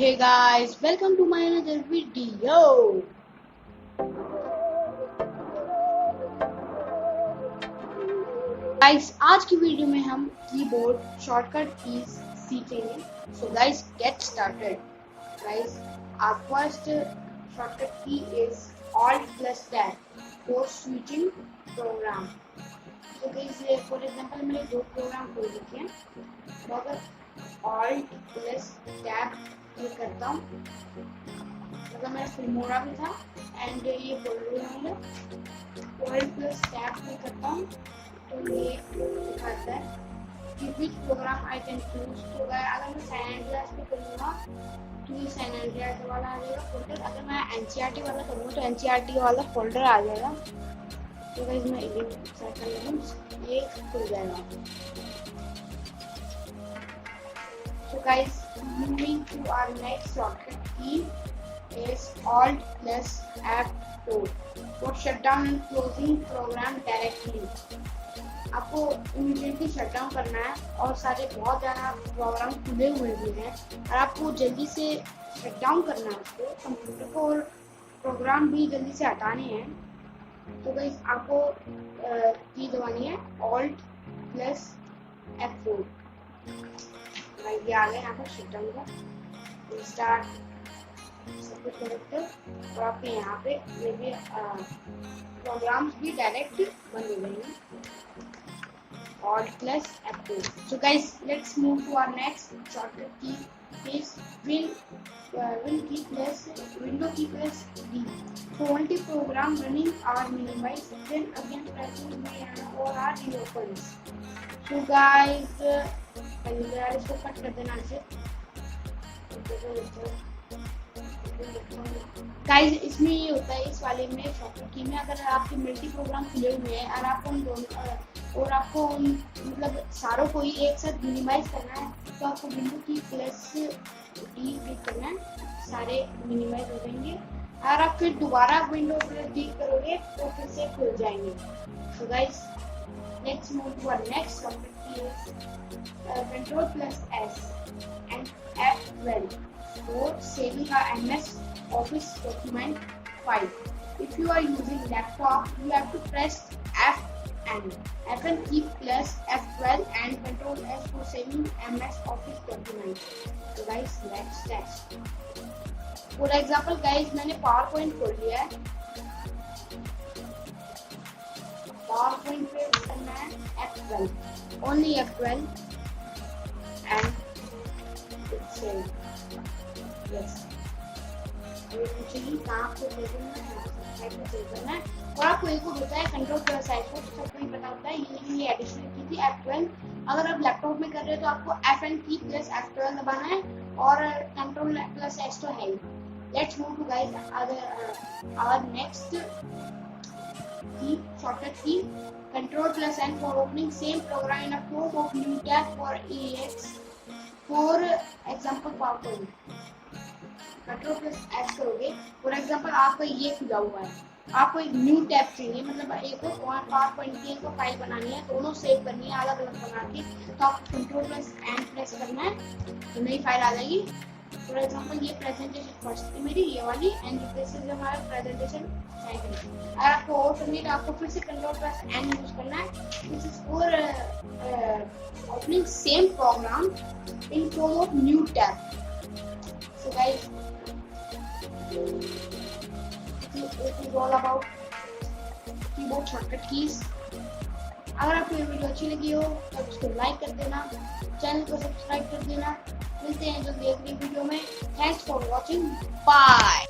Hey guys, welcome to my another video. Guys, आज की video में हम कीबोर्ड शॉर्टकट कीज सीखेंगे. So guys, get started. Guys, our first shortcut key is Alt plus Tab for switching program. So guys, for example मैंने दो programme खोल रखे हैं. तो अगर Alt plus Tab क्लिक करता हूँ, मतलब मेरा फिल्मोरा भी था एंड ये बोल रही हूँ Alt plus Tab क्लिक करता हूँ तो ये दिखाता है कि विच प्रोग्राम आई कैन चूज. तो अगर मैं सैन एंड्रियास पे करूँगा तो ये सैन एंड्रियास वाला आ जाएगा फोल्डर. अगर मैं एनसीईआरटी वाला करूँगा तो एनसीईआरटी वाला फोल्डर आ जाएगा. तो गाइस मैं ये सेट कर लूँ, ये खुल जाएगा. So guys, moving to our next shortcut key is Alt plus F4 for shutdown and closing program directly. आपको इमीडिएटली शटडाउन करना है और सारे बहुत ज़्यादा प्रोग्राम खुले हुए भी हैं और आपको जल्दी से शटडाउन करना है उसको कंप्यूटर को और प्रोग्राम भी जल्दी से हटाने हैं. तो गाइस आपको की दबानी है Alt plus F4. ये आ गया यहाँ पर शटडाउन का स्टार्ट सब कुछ करेक्ट और आपके यहाँ पे ये भी प्रोग्राम्स भी डायरेक्ट बन गए हैं. Alt plus F4. So guys, let's move to our next shortcut key is Win key plus window key plus D. So only program running are minimized, then again pressing V or R reopens. So guys, इसको cut कर देना ऐसे. Guys इसमें ये होता है इस वाले में शॉर्टकट की में अगर आपके मल्टी प्रोग्राम खुले हुए हैं और आपको उन दोनों और आपको मतलब सारों को ही एक साथ मिनिमाइज करना है तो आपको विंडो की प्लस डी क्लिक करना है. सारे मिनिमाइज हो जाएंगे और आप फिर दोबारा विंडो प्लस डी करोगे तो फिर से खुल जाएंगे. So guys let's move to our next shortcut key is Control plus S and F12 for saving our MS Office document file. If you are using laptop, you have to press Fn key plus F12 and Control S for saving MS Office document. So guys, let's test. For example, guys, मैंने PowerPoint खोल लिया है. PowerPoint पे करना है F12, only F12 and it's saved. Yes. ये पूछेगी कहाँ पे सेव करना है, साइड पे सेव करना है और आपको एक को होता है कंट्रोल प्लस आई को सबको ही पता होता है. ये एडिशनल की थी F12. अगर आप लैपटॉप में कर रहे हो तो आपको Fn की प्लस F12 दबाना है और कंट्रोल प्लस S तो है ही. Let's move to guys our next key, shortcut key, Control plus N for opening same program in a form of new tab for EX. For example PowerPoint. Control plus S करोगे. For example आपका ये खुला हुआ है, आपको एक new tab चाहिए, मतलब एक PowerPoint की एक फाइल बनानी है, दोनों सेव करनी है अलग अलग बना के. तो आपको Control plus N प्रेस करना है तो नई फाइल आ जाएगी. फॉर एग्जाम्पल ये प्रेजेंटेशन फर्स्ट थी मेरी ये वाली एंड दिस इज हमारा प्रेजेंटेशन सेकंड. अगर आपको और करनी है तो आपको फिर से कंट्रोल प्लस एन यूज करना है. This is for opening same programme in form of new tab. So guys it is all about keyboard shortcut keys. अगर आपको ये वीडियो अच्छी लगी हो तो उसको लाइक कर देना, चैनल को सब्सक्राइब कर देना. मिलते हैं जल्दी अगली वीडियो में. Thanks for watching. बाय.